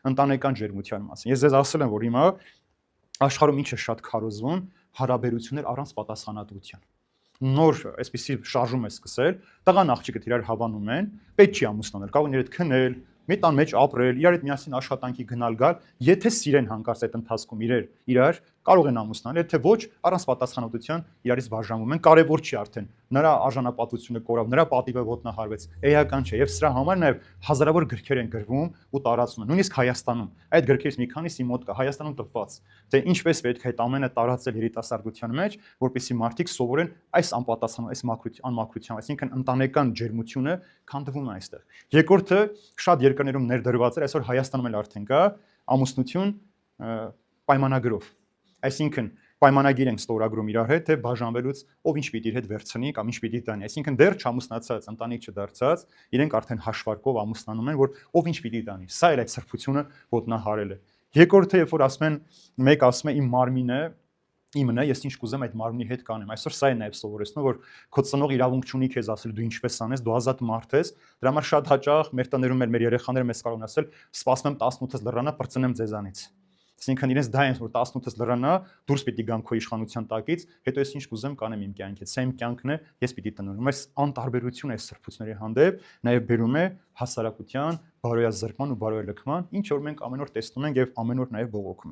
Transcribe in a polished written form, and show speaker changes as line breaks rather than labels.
ընտանեկան ջերմության մասին։ Ես ձեզ ասել եմ, որ հիմա աշխարհում ինչ է շատ քարոզվում, հարաբերություններ առանց պատասխանատվության։ Նոր այսպեսի շարժում է սկսել, տղան աղջիկը իրար հավանում են, պետք չի ամուսնանել, կարող են իրար քնել, մի տան մեջ ապրել, իրար հետ միասին աշխատանքի գնալ գալ, եթե սիրեն հանկարծ այդ ընթացքում իրար կարող են ամուսնալ, եթե ոչ, առանց պատասխանատվության իրարից բաժանվում են, կարևոր չի արդեն, նրա արժանապատվությունը կորավ, նրա պատիվը ոտնահարվեց, էական չէ, եւ սրա համար նաեւ հազարավոր գրքեր են գրվում ու տարածվում են, նույնիսկ Հայաստանում, այդ գրքերից մի քանիսի մոտ կա, Հայաստանում տպված, թե ինչպես պետք է այդ ամենը տարածել երիտասարդության մեջ, որպեսզի մարդիկ սովորեն այս անպատասխան, այս անմաքրության, այսինքն ընտանեկան ջերմությունը քանդվում է այստեղ։ Երկրորդը շատ երկրներում ներդրված էր, այսօր Հայաստանում էլ արդեն կա ամուսնություն պայմանագրով, այսինքն պայմանագիր ենք ստորագրում իրար հետ, թե բաժանվելուց ով ինչ պիտի իր հետ վերցնի կամ ինչ պիտի տանի, այսինքն դեռ չամուսնացած, ընտանիք չդարձած, իրենք արդեն հաշվարկով ամուսնանում են, որ ով ինչ պիտի տանի։ Սա էլ այդ սրբությունը ոտնահարել է։ Երկրորդը, երբ որ ասում են, մեկ ասում է իմ մարմինը իմն է, ես ինչ կուզեմ այդ մարմնի հետ կանեմ։ Այսօր սա է նաև սովորեցնում, որ քո ծնող իրավունք չունի քեզ ասել դու ինչպես անես, դու ազատ մարդ ես։ Դրա համար շատ հաճախ մեր տներում մեր երեխաները մեզ կարող են ասել, սպասում եմ 18-ից լռանա, պրծնեմ ձեզանից։ Այսինքն իրենց դա են, որ 18-ից լռանա, դուրս պիտի գամ քո իշխանության տակից, հետո ես ինչ կուզեմ կանեմ իմ կյանքից։ Սա իմ կյանքն է, ես պիտի տնորեմ։ Այս անտարբերությունը այս սրբությունների հանդեպ նաև բերում է հասարակության բարոյազրկման ու բարոյալքման, ինչ որ մենք ամեն օր տեսնում ենք եւ ամեն օր նաև բողոքում ենք։